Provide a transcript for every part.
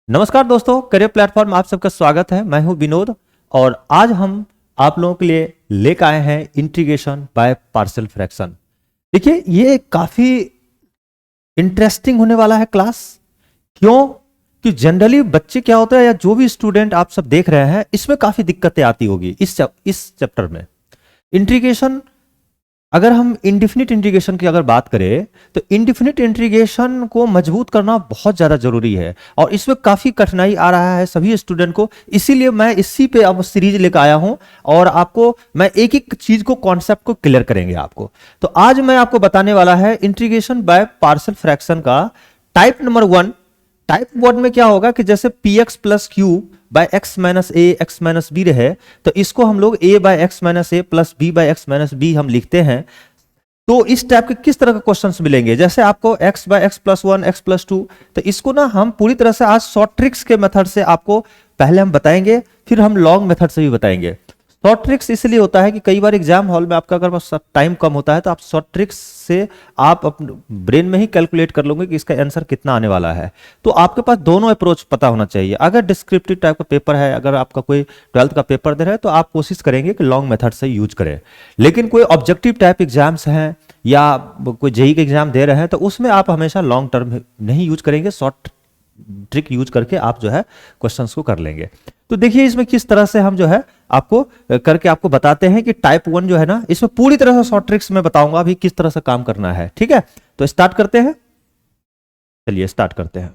नमस्कार दोस्तों, career platform आप सबका स्वागत है। मैं हूं विनोद और आज हम आप लोगों के लिए लेकर आए हैं इंटीग्रेशन बाय पार्शियल फ्रैक्शन। देखिए, ये काफी इंटरेस्टिंग होने वाला है क्लास। क्यों? कि जनरली बच्चे क्या होता है या जो भी स्टूडेंट आप सब देख रहे हैं, इसमें काफी दिक्कतें आती होगी इस चैप्टर में। इंटीग्रेशन, अगर हम इंडिफिनिट इंटीग्रेशन की अगर बात करें तो इंडिफिनिट इंटीग्रेशन को मजबूत करना बहुत ज़्यादा जरूरी है और इसमें काफ़ी कठिनाई आ रहा है सभी स्टूडेंट को। इसीलिए मैं इसी पे अब सीरीज लेकर आया हूं और आपको मैं एक एक चीज को, कॉन्सेप्ट को क्लियर करेंगे आपको। तो आज मैं आपको बताने वाला है इंटीग्रेशन बाय पार्शियल फ्रैक्शन का टाइप नंबर 1। टाइप 1 में क्या होगा कि जैसे P x plus Q by x minus A X minus B रहे, तो इसको हम लोग A by x minus A plus B by x minus B हम लिखते हैं। तो इस टाइप के किस तरह के क्वेश्चंस मिलेंगे, जैसे आपको x by x plus 1 x plus 2, तो इसको ना हम पूरी तरह से आज शॉर्ट ट्रिक्स के मेथड से आपको पहले हम बताएंगे, फिर हम लॉन्ग मेथड से भी बताएंगे। शॉर्ट ट्रिक्स इसलिए होता है कि कई बार एग्जाम हॉल में आपका अगर टाइम कम होता है तो आप शॉर्ट ट्रिक्स से आप अपने ब्रेन में ही कैलकुलेट कर लोगे कि इसका आंसर कितना आने वाला है। तो आपके पास दोनों अप्रोच पता होना चाहिए। अगर डिस्क्रिप्टिव टाइप का पेपर है, अगर आपका कोई 12th का पेपर दे रहा है, तो आप कोशिश करेंगे कि लॉन्ग मेथड से यूज करें। लेकिन कोई ऑब्जेक्टिव टाइप एग्जाम्स हैं या कोई जेई के एग्जाम दे रहे हैं, तो उसमें आप हमेशा लॉन्ग टर्म नहीं यूज करेंगे, शॉर्ट ट्रिक यूज करके आप जो है क्वेश्चंस को कर लेंगे। तो देखिए इसमें किस तरह से हम जो है आपको करके आपको बताते हैं कि टाइप 1 जो है ना, इसमें पूरी तरह से शॉर्ट ट्रिक्स मैं बताऊंगा अभी किस तरह से काम करना है। ठीक है, तो स्टार्ट करते हैं। चलिए स्टार्ट करते हैं।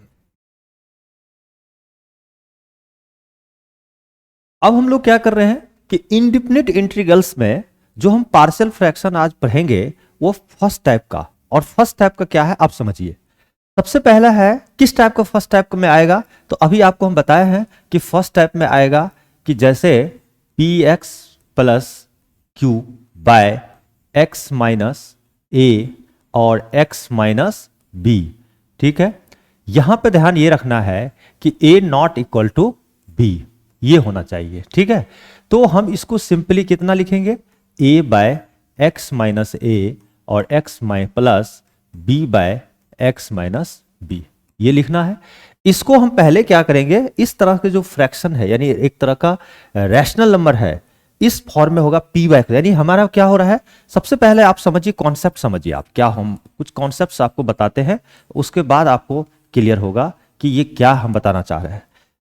अब हम लोग क्या कर रहे हैं कि इंडिफिनिट इंटीग्रल्स में जो हम पार्शियल फ्रैक्शन आज पढ़ेंगे वो फर्स्ट टाइप का, और फर्स्ट टाइप का क्या है आप समझिए। सबसे पहला है किस टाइप का, फर्स्ट टाइप में आएगा, तो अभी आपको हम बताए हैं कि फर्स्ट टाइप में आएगा कि जैसे P x plus Q by x minus A और एक्स माइनस बी। ठीक है, यहां पे ध्यान ये रखना है कि ए नॉट इक्वल टू बी, ये होना चाहिए। ठीक है, तो हम इसको सिंपली कितना लिखेंगे, A by x minus A और एक्स माइ plus B by x minus B, ये लिखना है। इसको हम पहले क्या करेंगे, इस तरह के जो फ्रैक्शन है यानी एक तरह का रैशनल नंबर है, इस फॉर्म में होगा पी बाय, यानी हमारा क्या हो रहा है। सबसे पहले आप समझिए, कॉन्सेप्ट समझिए आप, क्या हम कुछ कॉन्सेप्ट्स आपको बताते हैं, उसके बाद आपको क्लियर होगा कि ये क्या हम बताना चाह रहे हैं।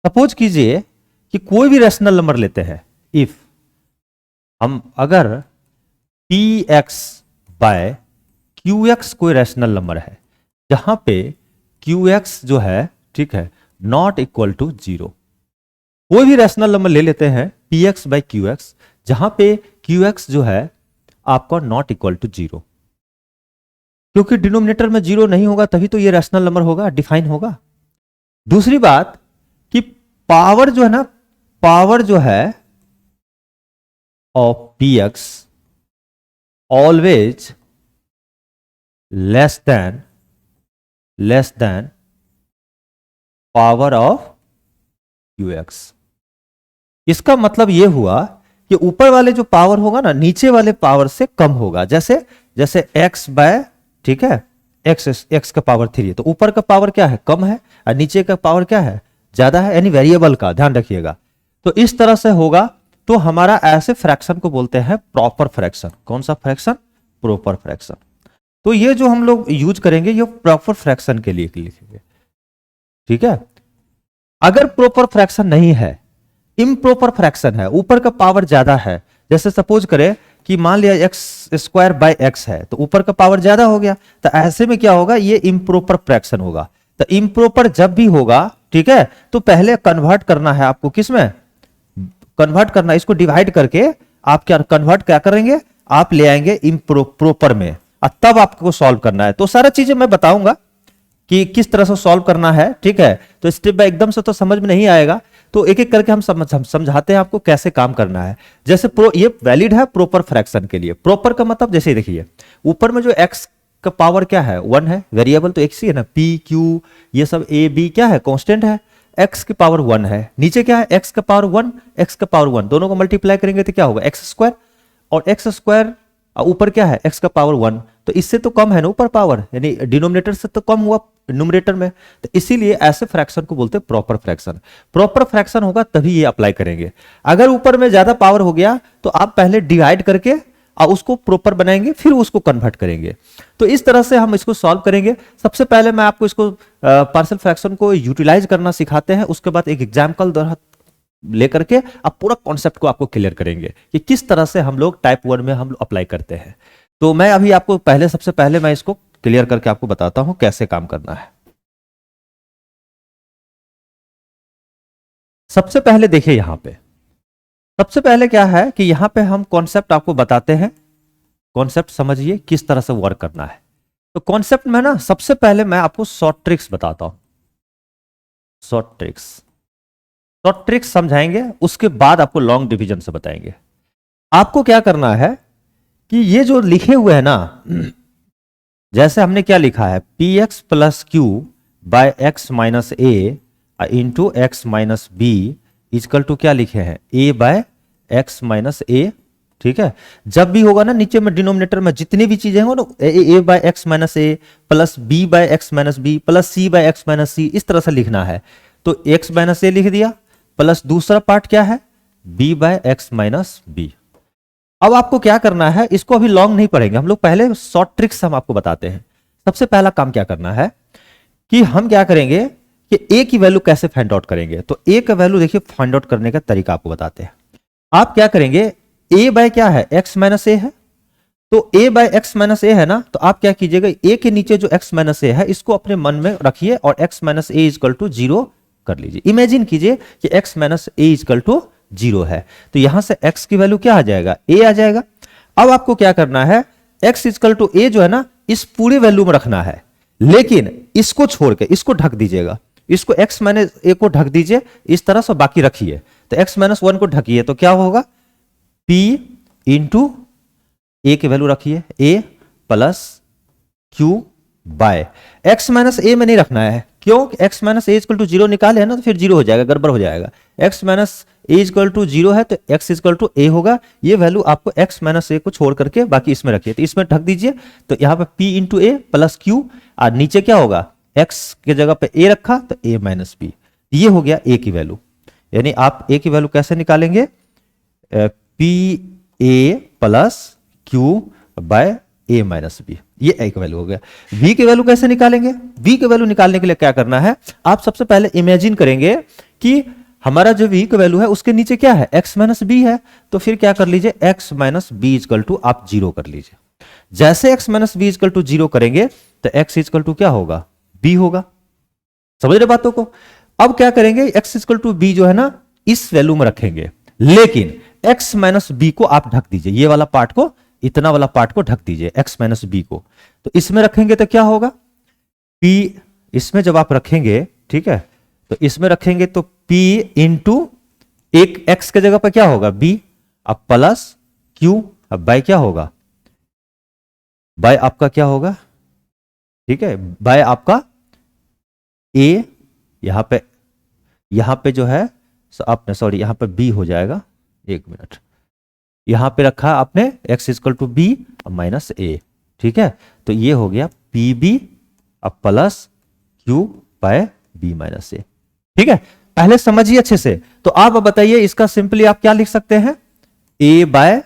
सपोज कीजिए कि कोई भी रैशनल नंबर लेते हैं, इफ हम अगर p x by q x कोई रैशनल नंबर है जहां पे क्यू एक्स जो है, ठीक है, नॉट इक्वल टू 0। कोई भी रैशनल नंबर ले लेते हैं P x by Q x जहां पे क्यू एक्स जो है आपका नॉट इक्वल टू 0, क्योंकि डिनोमिनेटर में 0 नहीं होगा तभी तो ये रैशनल नंबर होगा, डिफाइन होगा। दूसरी बात कि पावर जो है ना, पावर जो है of P x always less than power of Q x. इसका मतलब यह हुआ कि ऊपर वाले जो पावर होगा ना, नीचे वाले पावर से कम होगा। जैसे जैसे x बाय, ठीक है, x का पावर 3 है, तो ऊपर का पावर क्या है, कम है, और नीचे का पावर क्या है, ज्यादा है, यानी वेरिएबल का ध्यान रखिएगा। तो इस तरह से होगा, तो हमारा ऐसे फ्रैक्शन को बोलते हैं प्रॉपर फ्रैक्शन। कौन सा फ्रैक्शन, प्रॉपर फ्रैक्शन। तो ये जो हम लोग यूज करेंगे ये प्रॉपर फ्रैक्शन के लिए लिखेंगे। ठीक है, अगर प्रॉपर फ्रैक्शन नहीं है, इम्प्रॉपर फ्रैक्शन है, ऊपर का पावर ज्यादा है, जैसे सपोज करें कि मान लिया एक्स स्क्वायर बाय एक्स है, तो ऊपर का पावर ज्यादा हो गया, तो ऐसे में क्या होगा, ये इम्प्रॉपर फ्रैक्शन होगा। तो इम्प्रॉपर जब भी होगा, ठीक है, तो पहले कन्वर्ट करना है आपको, किसमें कन्वर्ट करना है, इसको डिवाइड करके आप क्या कन्वर्ट क्या करेंगे, आप ले आएंगे इम्प्रॉपर में, और तब आपको सॉल्व करना है। तो सारा चीजें मैं बताऊंगा कि किस तरह से सॉल्व करना है। ठीक है, तो स्टेप बाय एकदम से तो समझ में नहीं आएगा, तो एक एक करके हम समझाते हैं आपको कैसे काम करना है। जैसे ये वैलिड है प्रॉपर फ्रैक्शन के लिए। प्रॉपर का मतलब जैसे देखिए, ऊपर में जो x का पावर क्या है, 1 है, वेरिएबल तो x ही है ना, p q ये सब a b क्या है, कांस्टेंट है, x की पावर 1 है, नीचे क्या है, x का पावर 1 x का पावर 1, दोनों को मल्टीप्लाई करेंगे तो क्या होगा, x स्क्वायर, और x स्क्वायर ऊपर क्या है, x का पावर 1, तो इससे तो कम है ना ऊपर पावर, यानी डिनोमिनेटर से तो कम हुआ न्यूमरेटर में, तो इसीलिए ऐसे फ्रैक्शन को बोलते हैं प्रॉपर फ्रैक्शन। प्रॉपर फ्रैक्शन होगा तभी ये अप्लाई करेंगे। अगर ऊपर में ज्यादा पावर हो गया तो आप पहले डिवाइड करके और उसको प्रॉपर बनाएंगे, फिर उसको कन्वर्ट करेंगे। तो इस तरह से हम इसको सॉल्व करेंगे। सबसे पहले मैं आपको इसको पार्शियल फ्रैक्शन को यूटिलाइज करना सिखाते हैं, उसके बाद एक एग्जाम्पल लेकर के आप पूरा कॉन्सेप्ट को आपको क्लियर करेंगे कि किस तरह से हम लोग टाइप 1 में हम अप्लाई करते हैं। तो मैं अभी आपको सबसे पहले मैं इसको क्लियर करके आपको बताता हूं कैसे काम करना है। सबसे पहले देखिए यहां पे, सबसे पहले क्या है कि यहां पे हम कॉन्सेप्ट आपको बताते हैं, कॉन्सेप्ट समझिए किस तरह से वर्क करना है। तो कॉन्सेप्ट में ना सबसे पहले मैं आपको शॉर्ट ट्रिक्स बताता हूं, शॉर्ट ट्रिक्स समझाएंगे, उसके बाद आपको लॉन्ग डिवीजन से बताएंगे। आपको क्या करना है कि ये जो लिखे हुए हैं ना, जैसे हमने क्या लिखा है, p x plus Q by x minus a into x minus b is equal to क्या लिखे हैं, ए बाय एक्स माइनस ए। ठीक है, जब भी होगा ना नीचे में डिनोमिनेटर में जितनी भी चीजें हो ना, A by x minus A plus B by x minus B plus C by x minus C, इस तरह से लिखना है। तो एक्स माइनस ए लिख दिया, प्लस दूसरा पार्ट क्या है, b by x minus b. अब आपको क्या करना है, इसको अभी लॉन्ग नहीं पढ़ेंगे हम लोग, पहले शॉर्ट ट्रिक्स हम आपको बताते हैं। सबसे पहला काम क्या करना है कि हम क्या करेंगे कि ए की वैल्यू कैसे फाइंड आउट करेंगे। तो ए का वैल्यू देखिए फाइंड आउट करने का तरीका आपको बताते हैं। आप क्या करेंगे, ए बाय क्या है, एक्स माइनस ए है, तो ए बाय एक्स माइनस ए है ना, तो आप क्या कीजिएगा, ए के नीचे जो एक्स माइनस ए है इसको अपने मन में रखिए और x minus A is equal to 0 कर लीजिए। इमेजिन कीजिए कि x minus A is equal to 0 है, तो यहां से x की वैल्यू क्या आ जाएगा, a आ जाएगा। अब आपको क्या करना है, x इजकल टू a जो है ना, इस पूरे वैल्यू में रखना है, लेकिन इसको छोड़ के इसको ढक दीजिएगा, इसको x माइनस a को ढक दीजिए इस तरह से, बाकी रखिए। तो x माइनस 1 को ढकिए तो क्या होगा, p इंटू a की वैल्यू रखिए, a plus q by x minus A में नहीं रखना है, क्यों, X minus A is equal to 0 निकाले है ना, तो फिर 0 हो जाएगा, गड़बड़ हो जाएगा। X minus A is equal to 0 है तो एक्स इजकल टू ए होगा, ये वैल्यू आपको एक्स माइनस ए को छोड़ करके बाकी इसमें रखिए, तो इसमें ढक दीजिए। तो यहां पे p इंटू ए प्लस क्यू, और नीचे क्या होगा, x के जगह पे a रखा तो a माइनस बी, ये हो गया a की वैल्यू। यानी आप a की वैल्यू कैसे निकालेंगे, p a plus Q by a minus B, ये एक वैल्यू हो गया। v की वैल्यू कैसे निकालेंगे, v की वैल्यू निकालने के लिए क्या करना है, आप सबसे पहले इमेजिन करेंगे कि हमारा जो v की वैल्यू है उसके नीचे क्या है, x माइनस बी है, तो फिर क्या कर लीजिए, x minus b is equal to आप 0 कर लीजिए। जैसे x minus b is equal to 0 करेंगे तो x इजकल टू क्या होगा, b होगा। समझ रहे बातों को। अब क्या करेंगे, x इजकल टू b जो है ना इस वैल्यू में रखेंगे, लेकिन x माइनस बी को आप ढक दीजिए, ये वाला पार्ट को, इतना वाला पार्ट को ढक दीजिए, x माइनस बी को। तो इसमें रखेंगे तो क्या होगा, p, इसमें जब आप रखेंगे, ठीक है, तो इसमें रखेंगे तो p इंटू एक x के जगह पर क्या होगा, b, अब प्लस q, अब बाय क्या होगा, बाय आपका क्या होगा, ठीक है, बाय आपका a, यहां पे जो है आपने, सॉरी यहां पे b हो जाएगा, एक मिनट, यहां पे रखा आपने x is equal to B minus ए, ठीक है, तो ये हो गया पी बी अब plus Q by B minus ए। ठीक है, पहले समझिए अच्छे से। तो आप अब बताइए इसका सिंपली आप क्या लिख सकते हैं, ए बाय,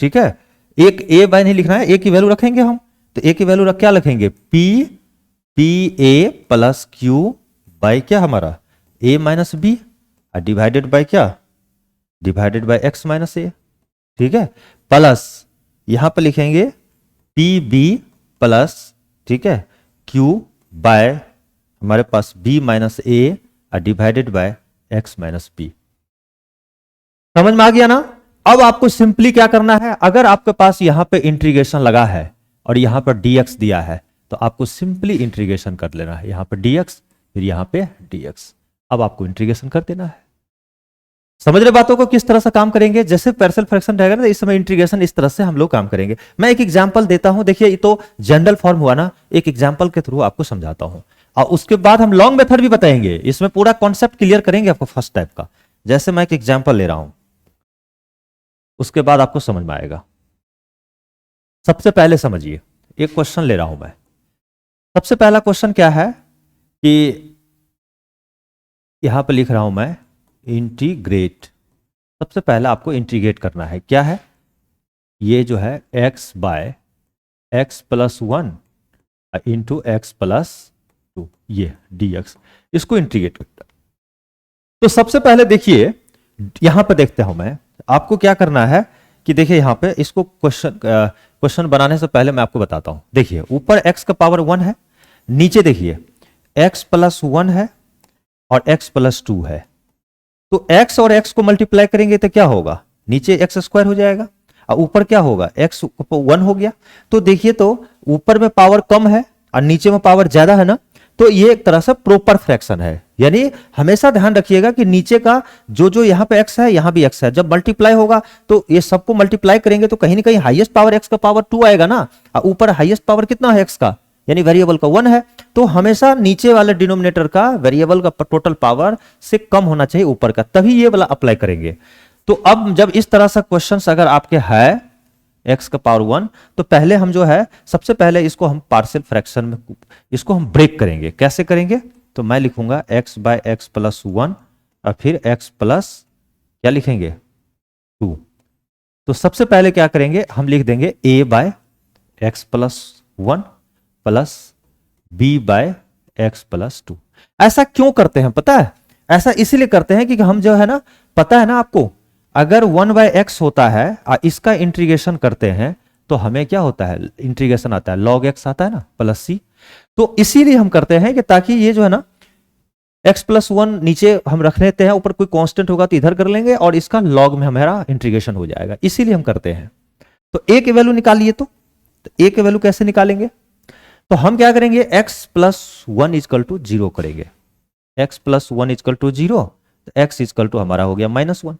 ठीक है, एक ए बाय नहीं लिखना है, ए की वैल्यू रखेंगे हम, तो ए की वैल्यू रख क्या लिखेंगे, p a plus Q by क्या हमारा a minus b, divided by क्या, डिवाइडेड बाय एक्स माइनस ए। ठीक है, प्लस यहां पर लिखेंगे पी बी प्लस, ठीक है, क्यू बाय हमारे पास B minus A divided by x minus B. समझ में आ गया ना। अब आपको सिंपली क्या करना है, अगर आपके पास यहां पे इंटीग्रेशन लगा है और यहां पर dx दिया है तो आपको सिंपली इंटीग्रेशन कर लेना है, यहां पे dx फिर यहां पे dx, अब आपको इंटीग्रेशन कर देना है। समझ रहे बातों को, किस तरह से काम करेंगे, जैसे पार्शियल फ्रैक्शन रहेगा ना, इस समय इंटीग्रेशन इस तरह से हम लोग काम करेंगे। मैं एक एग्जांपल देता हूं, देखिए ये तो जनरल फॉर्म हुआ ना, एक एग्जांपल के थ्रू आपको समझाता हूं और उसके बाद हम लॉन्ग मेथड भी बताएंगे, इसमें पूरा कॉन्सेप्ट क्लियर करेंगे आपको फर्स्ट टाइप का। जैसे मैं एक एग्जांपल ले रहा हूं, उसके बाद आपको समझ में आएगा। सबसे पहले समझिए, एक क्वेश्चन ले रहा हूं मैं। सबसे पहला क्वेश्चन क्या है कि यहां पर लिख रहा हूं मैं इंटीग्रेट। सबसे पहला आपको इंटीग्रेट करना है, क्या है ये जो है x by x plus one into x plus two, ये dx, इसको इंटीग्रेट करता है। तो सबसे पहले देखिए यहां पर देखता हूं मैं, आपको क्या करना है कि देखिए यहां पे इसको क्वेश्चन बनाने से पहले मैं आपको बताता हूं। देखिए ऊपर x का पावर 1 है, नीचे देखिए x प्लस 1 है और x प्लस 2 है। तो x और x को मल्टीप्लाई करेंगे तो क्या होगा, नीचे x स्क्वायर हो जाएगा और ऊपर क्या होगा, x 1 हो गया। तो देखिए तो ऊपर में पावर कम है और नीचे में पावर ज्यादा है ना, तो ये एक तरह से प्रॉपर फ्रैक्शन है। यानी हमेशा ध्यान रखिएगा कि नीचे का जो यहां पे x है यहां भी x है, जब मल्टीप्लाई होगा तो ये सबको मल्टीप्लाई करेंगे तो कहीं ना कहीं हाईएस्ट पावर x का पावर 2 आएगा ना, और ऊपर हाईएस्ट पावर कितना है x का, यानी वेरिएबल का 1 है। तो हमेशा नीचे वाले डिनोमिनेटर का वेरिएबल का टोटल पावर से कम होना चाहिए ऊपर का, तभी ये वाला अप्लाई करेंगे। तो अब जब इस तरह से क्वेश्चंस अगर आपके है x का पावर 1, तो पहले हम जो है सबसे पहले इसको हम पार्शियल फ्रैक्शन में इसको हम ब्रेक करेंगे। कैसे करेंगे, तो मैं लिखूंगा x बाय एक्स प्लस 1 और फिर x प्लस क्या लिखेंगे 2। तो सबसे पहले क्या करेंगे, हम लिख देंगे a by x plus 1 plus b by x plus 2। ऐसा क्यों करते हैं पता है, ऐसा इसलिए करते हैं कि हम जो है ना, पता है ना आपको, अगर 1 बाय एक्स होता है और इसका इंटीग्रेशन करते हैं तो हमें क्या होता है, इंटीग्रेशन आता है log x आता है ना प्लस c। तो इसीलिए हम करते हैं कि ताकि ये जो है ना x प्लस 1 नीचे हम रख लेते हैं, ऊपर कोई कांस्टेंट होगा तो इधर कर लेंगे और इसका log में हमारा इंटीग्रेशन हो जाएगा, इसीलिए हम करते हैं। तो a की वैल्यू निकालिए, तो a की वैल्यू कैसे निकालेंगे, तो हम क्या करेंगे x प्लस 1 इजकल टू 0 करेंगे। x प्लस 1 इजकल टू 0, तो x इजकल टू हमारा हो गया -1।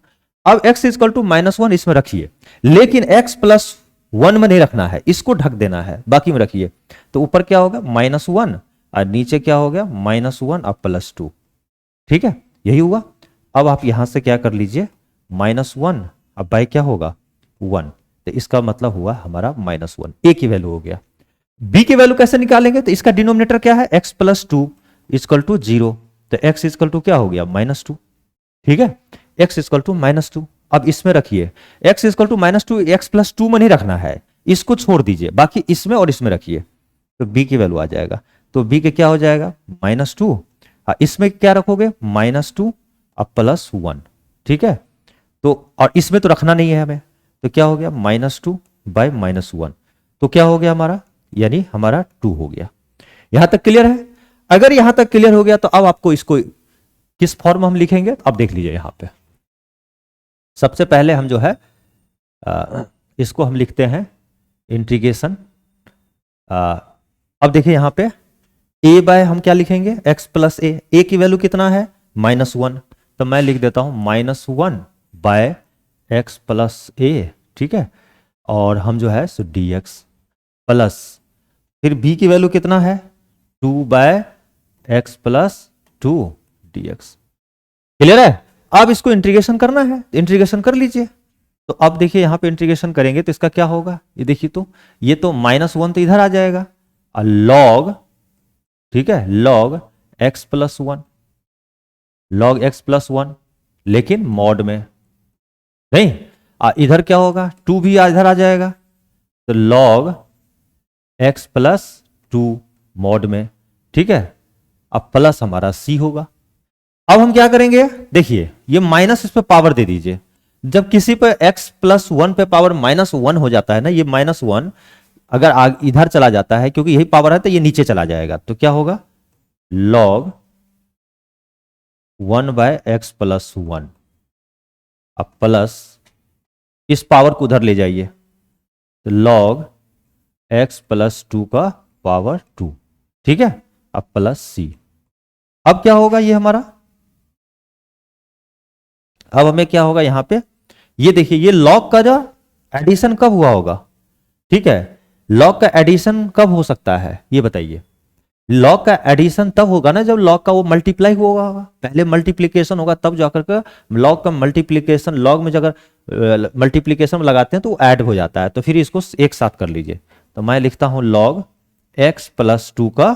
अब x इजकल टू -1 इसमें रखिए, लेकिन x प्लस 1 में नहीं रखना है, इसको ढक देना है, बाकी में रखिए। तो ऊपर क्या होगा -1 और नीचे क्या हो गया -1 और प्लस 2, ठीक है, यही हुआ। अब आप यहां से क्या कर लीजिए -1, अब बाय क्या होगा 1, तो इसका मतलब हुआ हमारा -1, a की वैल्यू हो गया। b की वैल्यू कैसे निकालेंगे, तो इसका डिनोमिनेटर क्या है x प्लस 2 इजकल टू 0, तो x इजकल टू क्या हो गया -2, ठीक है, x इजकल टू -2। अब इसमें रखिए x is equal to -2, x plus 2 में नहीं रखना है, इसको छोड़ दीजिए, बाकी इसमें और इसमें रखिए, तो b की वैल्यू आ जाएगा। तो b के क्या हो जाएगा -2, इसमें क्या रखोगे -2 और प्लस 1, ठीक है। तो और इसमें तो रखना नहीं है हमें, तो क्या हो गया -2 बाय -1, तो क्या हो गया हमारा, यानी हमारा 2 हो गया। यहां तक क्लियर है। अगर यहां तक क्लियर हो गया तो अब आपको इसको किस फॉर्म हम लिखेंगे, अब देख लीजिए। यहां पे सबसे पहले हम जो है इसको हम लिखते हैं इंटीग्रेशन। अब देखिए यहां पे a बाय हम क्या लिखेंगे x प्लस a की वैल्यू कितना है -1, तो मैं लिख देता हूं -1 बाय एक्स प्लस a, ठीक है, और हम जो है सो dx प्लस फिर b की वैल्यू कितना है 2 by x plus 2 dx। Clear है। अब इसको इंटीग्रेशन करना है, इंटीग्रेशन कर लीजिए। तो अब देखिए यहां पे इंटीग्रेशन करेंगे तो इसका क्या होगा, ये देखिए, तो ये तो -1 तो इधर आ जाएगा और log, ठीक है, log x plus 1, log x plus 1, लेकिन मॉड में नहीं, इधर क्या होगा 2 भी इधर आ जाएगा, तो log x प्लस 2 मॉड में, ठीक है, अब प्लस हमारा c होगा। अब हम क्या करेंगे, देखिए ये माइनस इस पे पावर दे दीजिए। जब किसी पे x प्लस 1 पे पावर -1 हो जाता है ना, ये -1 अगर इधर चला जाता है क्योंकि यही पावर है तो ये नीचे चला जाएगा, तो क्या होगा log 1 बाय एक्स प्लस 1, अब प्लस इस पावर को उधर ले जाइए, तो log x प्लस 2 का पावर 2, ठीक है, अब प्लस c। अब क्या होगा ये हमारा, अब हमें क्या होगा यहां पे, ये देखिए ये log का जो एडिशन कब हुआ होगा, ठीक है, log का एडिशन कब हो सकता है ये बताइए। लॉग का एडिशन तब होगा ना जब लॉग का वो मल्टीप्लाई हुआ होगा, पहले मल्टीप्लिकेशन होगा तब जाकर के लॉग का मल्टीप्लिकेशन, लॉग में अगर मल्टीप्लिकेशन में लगाते हैं तो वो ऐड हो जाता है। तो फिर इसको एक साथ कर लीजिए, तो मैं लिखता हूं लॉग x प्लस 2 का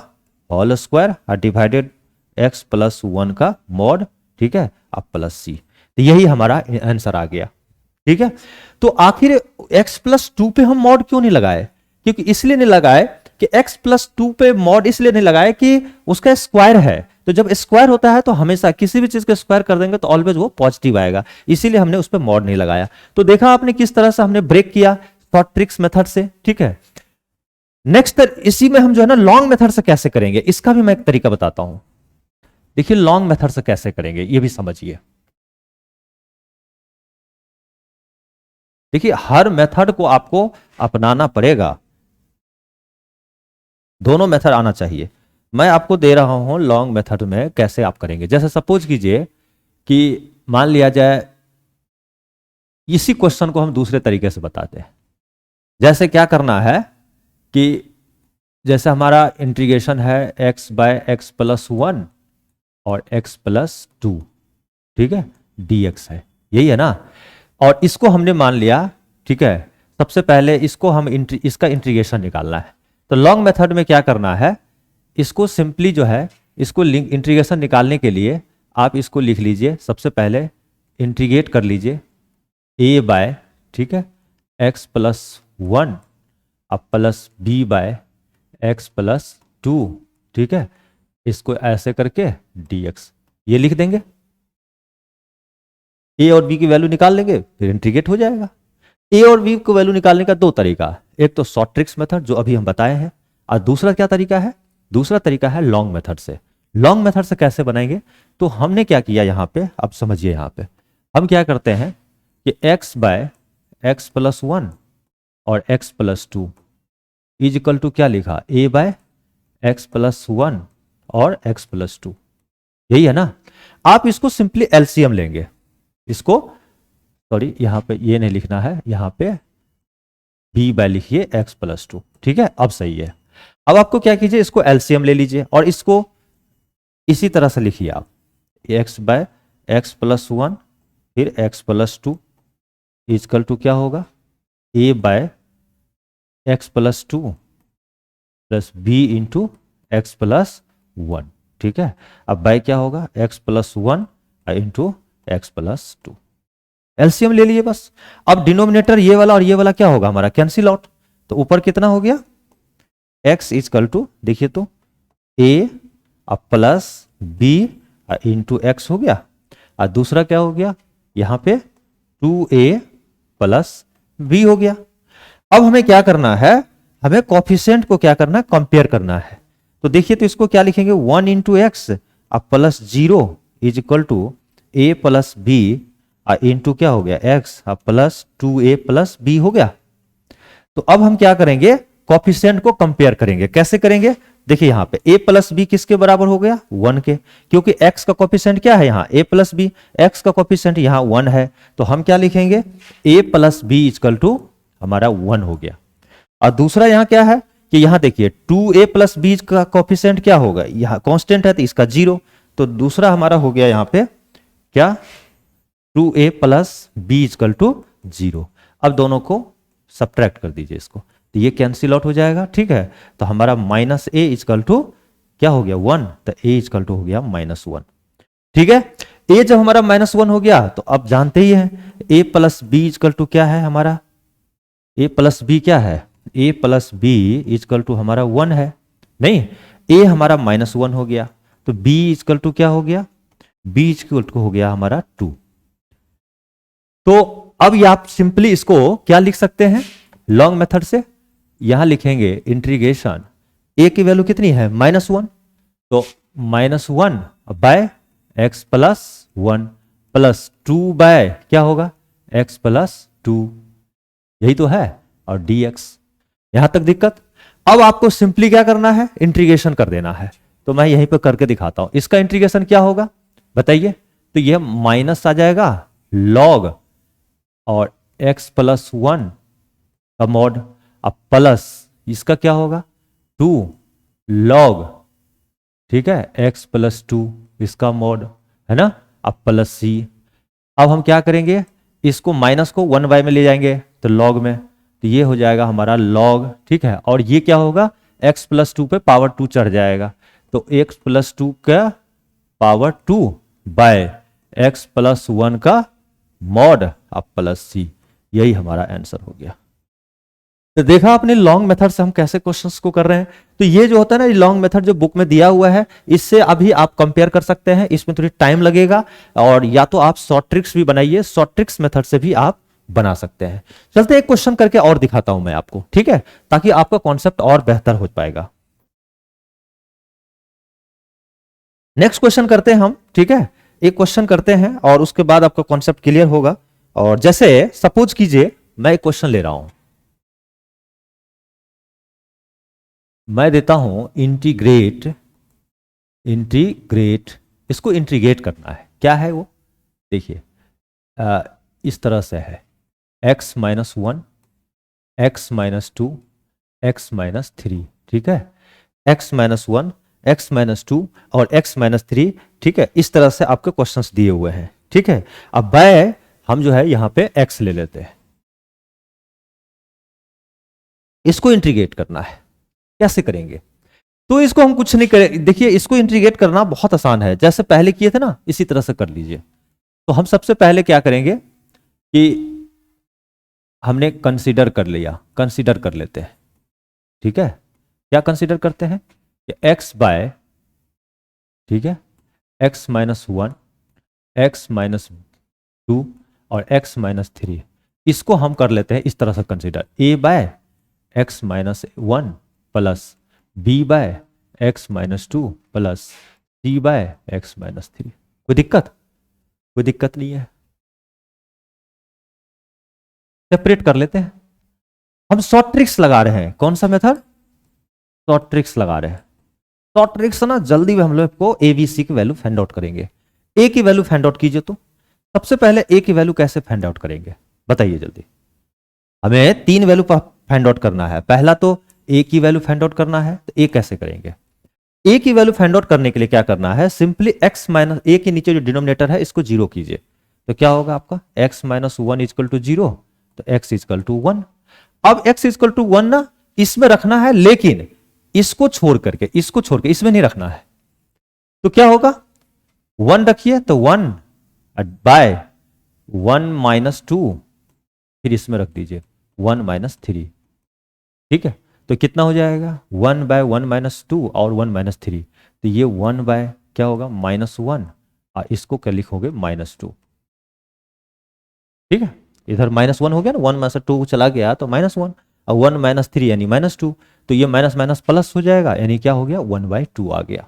होल स्क्वायर और डिवाइडेड x प्लस 1 का मॉड, ठीक है, अब प्लस सी। तो यही हमारा आंसर आ गया, ठीक है। तो आखिर x प्लस 2 पे हम मॉड क्यों नहीं लगाए? क्योंकि इसलिए नहीं लगाए कि x प्लस 2 पे मॉड इसलिए नहीं लगाए कि उसका स्क्वायर है, तो जब स्क्वायर होता है तो हमेशा किसी भी चीज का स्क्वायर कर देंगे तो ऑलवेज वो पॉजिटिव आएगा, इसीलिए हमने उस पर मॉड नहीं लगाया। तो देखा आपने किस तरह से हमने ब्रेक किया शॉर्ट ट्रिक्स मेथड से, ठीक है। नेक्स्ट इसी में हम जो है ना लॉन्ग मेथड से कैसे करेंगे, इसका भी मैं एक तरीका बताता हूं। देखिए लॉन्ग मेथड से कैसे करेंगे ये भी समझिए। देखिए हर मेथड को आपको अपनाना पड़ेगा, दोनों मेथड आना चाहिए। मैं आपको दे रहा हूं लॉन्ग मेथड में कैसे आप करेंगे। जैसे सपोज कीजिए कि मान लिया जाए इसी क्वेश्चन को हम दूसरे तरीके से बताते हैं। जैसे क्या करना है कि जैसे हमारा इंटीग्रेशन है x बाय एक्स प्लस 1 और x प्लस 2, ठीक है, dx है, यही है ना। और इसको हमने मान लिया, ठीक है। सबसे पहले इसको हम इसका इंटीग्रेशन निकालना है। तो लॉन्ग मेथड में क्या करना है, इसको सिंपली जो है इसको लिंक इंटीग्रेशन निकालने के लिए आप इसको लिख लीजिए। सबसे पहले इंटीग्रेट कर लीजिए a बाय, ठीक है, x प्लस 1 अब plus b by x plus 2, ठीक है, इसको ऐसे करके dx ये लिख देंगे। a और b की वैल्यू निकाल लेंगे, फिर इंटीग्रेट हो जाएगा। a और b को वैल्यू निकालने का दो तरीका, एक तो शॉर्ट ट्रिक्स मेथड जो अभी हम बताए हैं, और दूसरा क्या तरीका है, दूसरा तरीका है लॉन्ग मेथड से। लॉन्ग मेथड से कैसे बनाएंगे, तो हमने क्या किया यहां पे, अब समझिए। यहां पे हम क्या करते हैं कि x बाय एक्स प्लस 1 और x plus 2 is equal to क्या लिखा, a बाय एक्स प्लस 1 और x प्लस 2, यही है ना। आप इसको सिंपली एलसीएम लेंगे, इसको सॉरी यहां पे ये नहीं लिखना है, यहां पे b बाय लिखिए x प्लस 2, ठीक है, अब सही है। अब आपको क्या कीजिए, इसको एलसीएम ले लीजिए और इसको इसी तरह से लिखिए आप, x बाय एक्स प्लस 1 फिर x प्लस 2 इजकल टू क्या होगा, a by x plus 2 plus b into x plus 1, ठीक है। अब बाय क्या होगा, x plus 1 into x plus 2, LCM ले लिए बस। अब डिनोमिनेटर ये वाला और ये वाला क्या होगा हमारा, कैंसिल आउट। तो ऊपर कितना हो गया, x इजकल टू देखिए तो a अब प्लस b इंटू एक्स हो गया, और दूसरा क्या हो गया यहां पे 2a प्लस b हो गया। अब हमें क्या करना है, हमें कॉफिशिएंट को क्या करना है, कंपेयर करना है। तो देखिए तो इसको क्या लिखेंगे, 1 इंटू एक्स अब plus 0 is equal to a plus b into क्या हो गया x अब प्लस 2a प्लस b हो गया। तो अब हम क्या करेंगे, कॉफिशिएंट को कंपेयर करेंगे। कैसे करेंगे, देखिए यहां पे a प्लस बी किसके बराबर हो गया, 1 के, क्योंकि x का कॉफिशिएंट क्या है यहाँ a प्लस बी, x का कॉफिशिएंट यहाँ 1 है। तो हम क्या लिखेंगे, a plus b is equal to हमारा 1 हो गया। और दूसरा यहाँ क्या है कि यहाँ देखिए 2a प्लस बी का कॉफिशिएंट क्या होगा, यहाँ कांस्टेंट है तो इसका 0, तो दूसरा हमारा हो गया यहाँ पे क्या, 2a plus b is equal to 0। अब दोनों को सब्ट्रैक्ट कर दीजिए इसको, तो ये कैंसिल आउट हो जाएगा, ठीक है। तो हमारा माइनस ए इजकल टू क्या हो गया 1, तो ए इजकल टू हो गया -1, ठीक है। ए जब हमारा -1 हो गया तो अब जानते ही हैं ए प्लस बी इजकल टू क्या है हमारा, ए प्लस बी क्या है, ए प्लस बी इजकल टू हमारा 1 है, नहीं ए हमारा -1 हो गया, तो बी इजकल टू क्या हो गया, बी इजकल टू हो गया हमारा 2। तो अब ये आप सिंपली इसको क्या लिख सकते हैं लॉन्ग मेथड से, यहां लिखेंगे इंटीग्रेशन ए की वैल्यू कितनी है -1, तो -1 by x plus 1 plus 2 by क्या होगा एक्स प्लस 2, यही तो है, और dx। यहां तक दिक्कत। अब आपको सिंपली क्या करना है, इंटीग्रेशन कर देना है। तो मैं यहीं पर करके दिखाता हूं, इसका इंटीग्रेशन क्या होगा बताइए, तो यह माइनस आ जाएगा लॉग और x प्लस 1 का मॉड, अब प्लस इसका क्या होगा 2 लॉग ठीक है, x प्लस 2 इसका मॉड, है ना, अब प्लस सी। अब हम क्या करेंगे, इसको माइनस को 1 में ले जाएंगे तो लॉग में, तो ये हो जाएगा हमारा लॉग, ठीक है। और ये क्या होगा, x प्लस 2 पे पावर 2 चढ़ जाएगा, तो x प्लस 2 का पावर 2 बाय x प्लस 1 का मॉड अब प्लस सी, यही हमारा आंसर हो गया। तो देखा आपने लॉन्ग मेथड से हम कैसे क्वेश्चंस को कर रहे हैं। तो ये जो होता है ना, लॉन्ग मेथड जो बुक में दिया हुआ है, इससे अभी आप कंपेयर कर सकते हैं, इसमें थोड़ी टाइम लगेगा, और या तो आप शॉर्ट ट्रिक्स भी बनाइए, शॉर्ट ट्रिक्स मेथड से भी आप बना सकते हैं। चलते एक क्वेश्चन करके और दिखाता हूं मैं आपको, ठीक है, ताकि आपका कॉन्सेप्ट और बेहतर हो पाएगा। नेक्स्ट क्वेश्चन करते हैं हम, ठीक है, एक क्वेश्चन करते हैं और उसके बाद आपका कॉन्सेप्ट क्लियर होगा। और जैसे सपोज कीजिए मैं एक क्वेश्चन ले रहा हूं, मैं देता हूं इंटीग्रेट, इंटीग्रेट, इसको इंटीग्रेट करना है, क्या है वो, देखिए इस तरह से है, x minus 1, x minus 2, x minus 3, ठीक है, x माइनस 1, x माइनस 2 और x माइनस 3, ठीक है, इस तरह से आपके क्वेश्चंस दिए हुए हैं, ठीक है। अब बाय हम जो है यहां पे x ले लेते हैं, इसको इंटीग्रेट करना है, कैसे करेंगे, तो इसको हम कुछ नहीं करें, देखिए इसको इंटीग्रेट करना बहुत आसान है, जैसे पहले किए थे ना इसी तरह से कर लीजिए। तो हम सबसे पहले क्या करेंगे कि हमने कंसीडर कर लिया, कंसीडर कर लेते हैं, ठीक है, क्या कंसीडर करते हैं कि x बाय, ठीक है, x माइनस 1, x माइनस 2 और x माइनस 3, इसको हम कर लेते हैं इस तरह से consider, a by x minus 1 plus b by x minus 2 plus c by x minus 3। कोई दिक्कत, कोई दिक्कत नहीं है, सेपरेट कर लेते हैं। हम शॉर्ट ट्रिक्स लगा रहे हैं, कौन सा मेथड, शॉर्ट ट्रिक्स लगा रहे हैं। शॉर्ट ट्रिक्स ना जल्दी हम लोग को एबीसी की वैल्यू फाइंड आउट करेंगे। ए की वैल्यू फाइंड आउट कीजिए, तो सबसे पहले ए की वैल्यू कैसे फाइंड आउट करेंगे बताइए जल्दी। हमें 3 वैल्यू फाइंड आउट करना है, पहला तो ए की वैल्यू फाइंड आउट करना है, तो ए कैसे करेंगे, ए की वैल्यू फाइंड आउट करने के लिए क्या करना है, सिंपली एक्स माइनस ए के नीचे जो डिनोमिनेटर है इसको 0 कीजिए, तो क्या होगा आपका x माइनस 1 इजकल टू 0, तो x इजकल टू 1। अब x इजकल टू 1 ना इसमें रखना है, लेकिन इसको छोड़ करके, इसको छोड़ के इसमें नहीं रखना है, तो क्या होगा 1 रखिए, तो 1 बाय 1 माइनस 2, फिर इसमें रख दीजिए 1 माइनस 3, ठीक है, तो कितना हो जाएगा 1 बाय 1 माइनस 2 और 1 माइनस 3, तो ये 1 बाय क्या होगा -1, और इसको क्या लिखोगे -2, ठीक है, इधर -1 हो गया ना, 1 माइनस 2 चला गया तो -1, और 1 माइनस 3 यानी -2, तो ये माइनस माइनस प्लस हो जाएगा, यानी क्या हो गया 1/2 आ गया।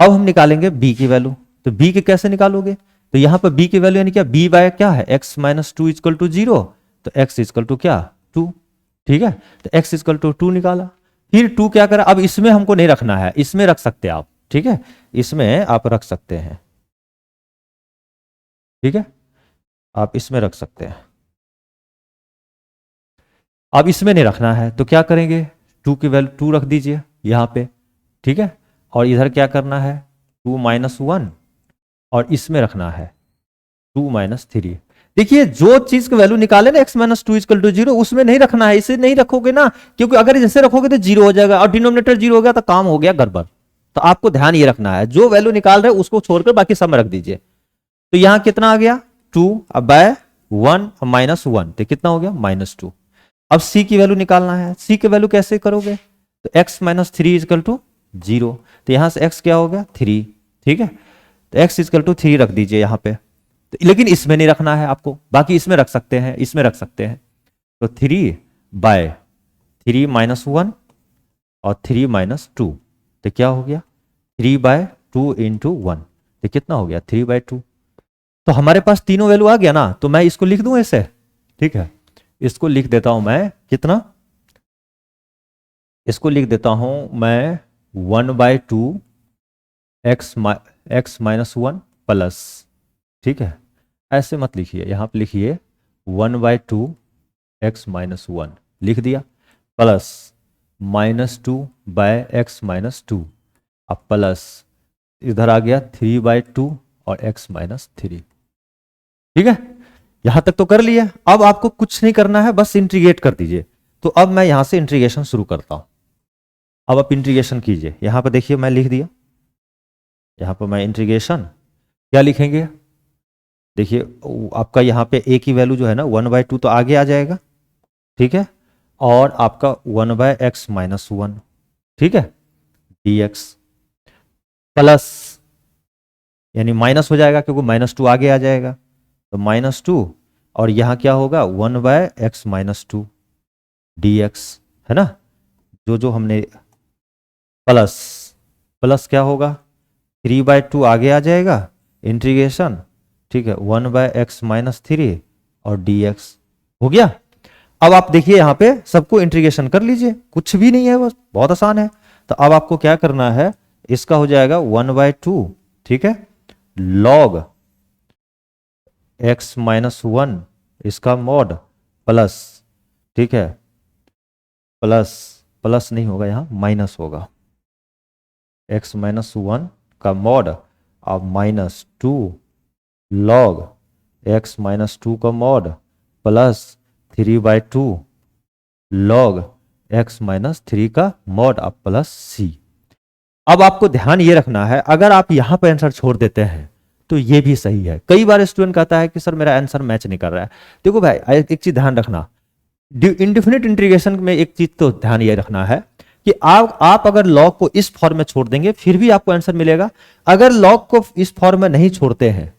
अब हम निकालेंगे b की वैल्यू, तो b के कैसे निकालोगे, तो यहां पर b की वैल्यू यानी क्या, b बाय क्या है x माइनस 2 इजकल टू 0, तो x इजकल टू क्या 2, ठीक है, तो x इजकल टू 2 निकाला, फिर 2 क्या करा, अब इसमें हमको नहीं रखना है, इसमें रख सकते हैं आप, ठीक है, इसमें आप रख सकते हैं, ठीक है, आप इसमें रख सकते हैं। अब इसमें नहीं रखना है तो क्या करेंगे, 2 की वैल्यू 2 रख दीजिए यहां पे, ठीक है, और इधर क्या करना है 2 माइनस 1, और इसमें रखना है 2 माइनस 3। देखिए जो चीज की वैल्यू निकाले ना x माइनस 2 इजकल टू 0, उसमें नहीं रखना है, इसे नहीं रखोगे ना, क्योंकि अगर जैसे रखोगे तो 0 हो जाएगा, और डिनोमिनेटर 0 हो गया तो काम हो गया गड़बड़। तो आपको ध्यान ये रखना है, जो वैल्यू निकाल रहे उसको छोड़कर बाकी सब में रख दीजिए। तो यहां कितना आ गया 2 बाय 1 माइनस 1, तो कितना हो गया -2। अब c की वैल्यू निकालना है, c की वैल्यू कैसे करोगे, तो x माइनस 3 इजकल टू 0, तो यहां से x क्या हो गया 3, ठीक है, तो x इजकल टू 3 रख दीजिए यहां पे, तो लेकिन इसमें नहीं रखना है आपको, बाकी इसमें रख सकते हैं, इसमें रख सकते हैं, तो 3 बाय 3 माइनस 1 और 3 माइनस 2, तो क्या हो गया 3 बाय 2 इंटू 1, तो कितना हो गया 3/2। तो हमारे पास तीनों वैल्यू आ गया ना, तो मैं इसको लिख दूं ऐसे, ठीक है, इसको लिख देता हूं मैं कितना, इसको लिख देता हूं मैं 1/2 x माइनस 1 प्लस, ठीक है, ऐसे मत लिखिए, यहां पे लिखिए 1/2 x माइनस 1 लिख दिया, प्लस -2 बाय x माइनस 2, अब प्लस इधर आ गया 3/2 और x माइनस 3। ठीक है, यहां तक तो कर लिया। अब आपको कुछ नहीं करना है, बस इंटीग्रेट कर दीजिए। तो अब मैं यहां से इंटीग्रेशन शुरू करता हूं। अब आप इंटीग्रेशन कीजिए। यहां पर देखिए मैं लिख दिया, यहां पर मैं इंटीग्रेशन क्या लिखेंगे, देखिए आपका यहां पे a की वैल्यू जो है ना 1/2 तो आगे आ जाएगा। ठीक है, और आपका 1/x माइनस 1, ठीक है, dx प्लस यानी माइनस हो जाएगा क्योंकि -2 आगे आ जाएगा, तो -2 और यहां क्या होगा 1/x माइनस 2 dx, है ना, जो हमने प्लस प्लस क्या होगा 3/2 आगे आ जाएगा इंटीग्रेशन, ठीक है, 1/x माइनस 3 और dx हो गया। अब आप देखिए यहां पे सबको इंटीग्रेशन कर लीजिए, कुछ भी नहीं है, बस बहुत आसान है। तो अब आपको क्या करना है, इसका हो जाएगा 1/2, ठीक है, log x माइनस 1 इसका मॉड प्लस, ठीक है, प्लस प्लस नहीं होगा यहां माइनस होगा, x माइनस 1 का मॉड अब -2 log x माइनस 2 का mod plus 3/2 log x minus 3 का मॉड अब प्लस c। अब आपको ध्यान ये रखना है, अगर आप यहां पर आंसर छोड़ देते हैं तो ये भी सही है। कई बार स्टूडेंट कहता है कि सर मेरा आंसर मैच नहीं कर रहा है। देखो भाई एक चीज ध्यान रखना, इंडेफिनिट इंटीग्रेशन में एक चीज तो ध्यान ये रखना है कि आप अगर लॉग को इस फॉर्म में छोड़ देंगे फिर भी आपको आंसर मिलेगा। अगर लॉग को इस फॉर्म में नहीं छोड़ते हैं,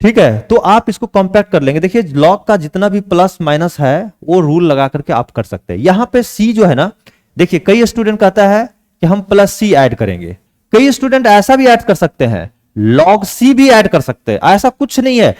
ठीक है, तो आप इसको कंपैक्ट कर लेंगे। देखिए लॉग का जितना भी प्लस माइनस है वो रूल लगा करके आप कर सकते हैं। यहां पे सी जो है ना, देखिए कई स्टूडेंट कहता है कि हम प्लस सी ऐड करेंगे, कई स्टूडेंट ऐसा भी ऐड कर सकते हैं, लॉग सी भी ऐड कर सकते हैं, ऐसा कुछ नहीं है।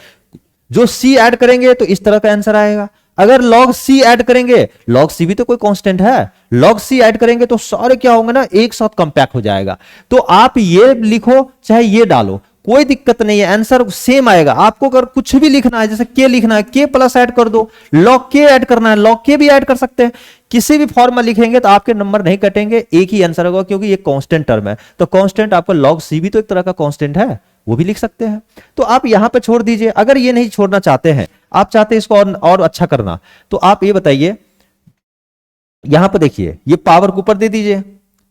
जो सी ऐड करेंगे तो इस तरह का आंसर आएगा, अगर log c ऐड करेंगे, log c भी तो कोई कांस्टेंट है, log c ऐड करेंगे तो सारे क्या होंगे ना एक साथ कंपैक्ट हो जाएगा। तो आप ये लिखो चाहे ये डालो कोई दिक्कत नहीं है, आंसर सेम आएगा। आपको अगर कुछ भी लिखना है, जैसे के लिखना है के प्लस ऐड कर दो, log k ऐड करना है log k भी ऐड कर सकते हैं, किसी भी फॉर्म में लिखेंगे तो आपके नंबर नहीं कटेंगे, एक ही आंसर होगा क्योंकि ये कांस्टेंट टर्म है। तो कांस्टेंट आपका log c भी तो एक तरह का कांस्टेंट है, वो भी लिख सकते हैं। तो आप यहां पे छोड़ दीजिए। अगर ये नहीं छोड़ना चाहते हैं, आप चाहते हैं इसको और अच्छा करना, तो आप ये बताइए, यहां पे देखिए ये पावर को ऊपर दे दीजिए,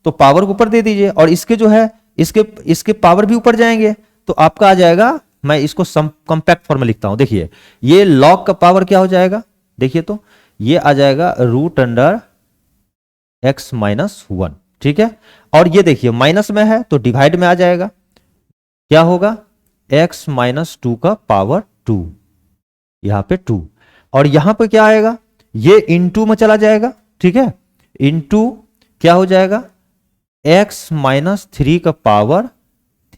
तो पावर को ऊपर दे दीजिए और इसके जो है इसके पावर भी ऊपर जाएंगे, तो आपका आ जाएगा, मैं इसको कंपैक्ट फॉर्म में लिखता हूं। देखिए ये log का पावर क्या हो जाएगा, देखिए तो ये आ जाएगा √x माइनस 1, ठीक है, और ये देखिए माइनस में है तो डिवाइड में आ जाएगा, क्या होगा x माइनस 2 का पावर 2, यहां पे 2, और यहां पे क्या आएगा, ये इनटू में चला जाएगा, ठीक है, इनटू क्या हो जाएगा x माइनस 3 का पावर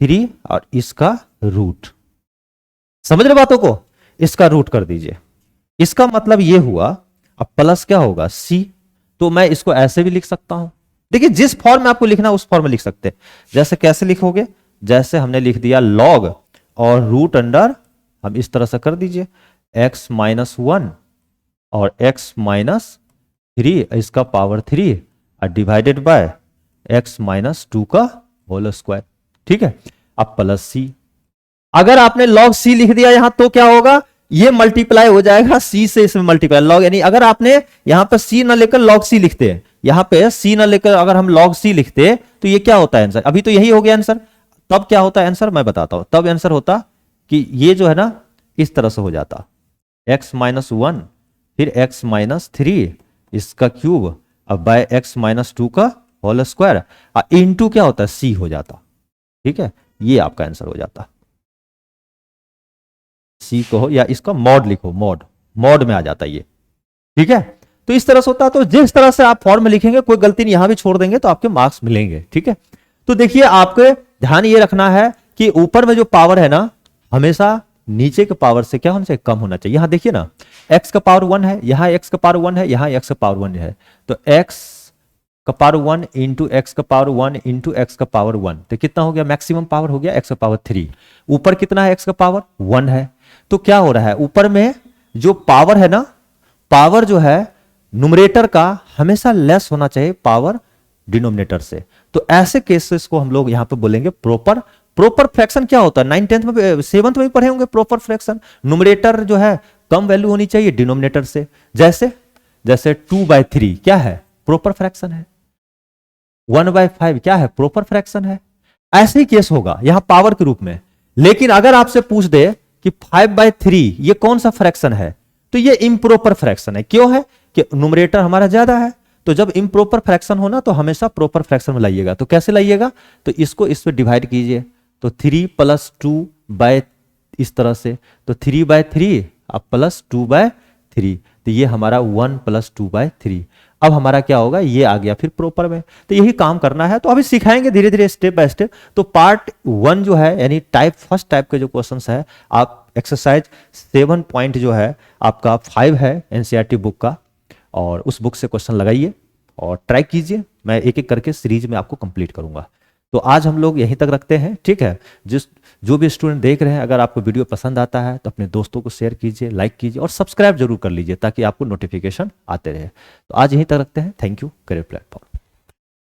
3 और इसका रूट। समझ रहे बातों को, इसका रूट कर दीजिए, इसका मतलब ये हुआ। अब प्लस क्या होगा c, तो मैं इसको ऐसे भी लिख सकता हूं। देखिए जिस फॉर्म में आपको लिखना उस फॉर्म में लिख सकते हैं। जैसे कैसे लिखोगे, जैसे हमने लिख दिया log और रूट अंडर, हम इस तरह से कर दीजिए x माइनस 1 और x माइनस 3 इसका पावर 3 और डिवाइडेड बाय x माइनस 2 का होल स्क्वायर, ठीक है। अब प्लस c, अगर आपने log c लिख दिया यहां तो क्या होगा, ये मल्टीप्लाई हो जाएगा c से, इसमें मल्टीप्लाई log, यानी अगर आपने यहां पर c ना लेकर log c लिखते हैं, यहां पे c ना लेकर अगर हम log c लिखते तो ये क्या होता है आंसर, अभी तो यही हो गया आंसर। तब क्या होता है आंसर मैं बताता हूं, तब आंसर होता कि ये जो है ना इस तरह से हो जाता x माइनस 1 फिर x माइनस 3 इसका क्यूब अब बाय x माइनस 2 का होल स्क्वायर इनटू क्या होता है c हो जाता, ठीक है, ये आपका आंसर हो जाता। c को या इसका मॉड लिखो, मॉड में आ जाता ये, ठीक है। तो इस तरह से होता है। तो जिस तरह से आप फॉर्म में लिखेंगे कोई गलती नहीं, यहां भी छोड़ देंगे तो आपके मार्क्स मिलेंगे, ठीक है। तो देखिए आपके ध्यान ये रखना है कि ऊपर में जो पावर है ना हमेशा नीचे के पावर से क्या होना चाहिए, कम होना चाहिए। यहां देखिए ना x का पावर 1 है, यहां x का पावर 1 है, यहां x का पावर 1 है, तो x का पावर 1 इंटू x का पावर 1 इंटू x का पावर 1, तो कितना हो गया, मैक्सिमम पावर हो गया x का पावर 3। ऊपर कितना है, x का पावर 1 है, तो क्या हो रहा है ऊपर में जो पावर है ना, पावर जो है न्यूमरेटर का हमेशा लेस होना चाहिए पावर डिनोमिनेटर से। तो ऐसे केसेस को हम लोग यहां पे बोलेंगे प्रोपर। प्रोपर फ्रैक्शन क्या होता है, 9th 10th में 7th में भी पढ़े होंगे प्रोपर फ्रैक्शन। न्यूमरेटर जो है कम वैल्यू होनी चाहिए डिनोमिनेटर से, जैसे जैसे 2/3 क्या है, प्रोपर फ्रैक्शन है। 1/5 क्या है, प्रोपर फ्रैक्शन है। ऐसे ही केस होगा यहां पावर के रूप में। लेकिन अगर आपसे पूछ दे कि 5/3 ये कौन सा फ्रैक्शन है, तो ये इम्प्रोपर फ्रैक्शन है। क्यों है कि न्यूमरेटर हमारा ज्यादा है, तो जब इम्प्रोपर फ्रैक्शन होना तो हमेशा प्रॉपर फ्रैक्शन में लाइएगा। तो कैसे लाइएगा, तो इसको इस पे डिवाइड कीजिए, तो 3 + 2 इस तरह से, तो 3/3 अब +2/3, तो ये हमारा 1 + 2/3। अब हमारा क्या होगा, ये आ गया फिर प्रॉपर में। तो यही काम करना है। तो अभी सिखाएंगे धीरे धीरे स्टेप बाय स्टेप। तो पार्ट 1 जो है यानी फर्स्ट टाइप के जो क्वेश्चंस है, आप एक्सरसाइज 7 पॉइंट जो है आपका 5 है एनसीईआरटी बुक का, और उस बुक से क्वेश्चन लगाइए और ट्राई कीजिए। मैं एक एक करके सीरीज में आपको कंप्लीट करूंगा। तो आज हम लोग यहीं तक रखते हैं, ठीक है। जो भी स्टूडेंट देख रहे हैं, अगर आपको वीडियो पसंद आता है तो अपने दोस्तों को शेयर कीजिए, लाइक कीजिए और सब्सक्राइब जरूर कर लीजिए ताकि आपको नोटिफिकेशन आते रहे। तो आज यहीं तक रखते हैं। Thank you career platform.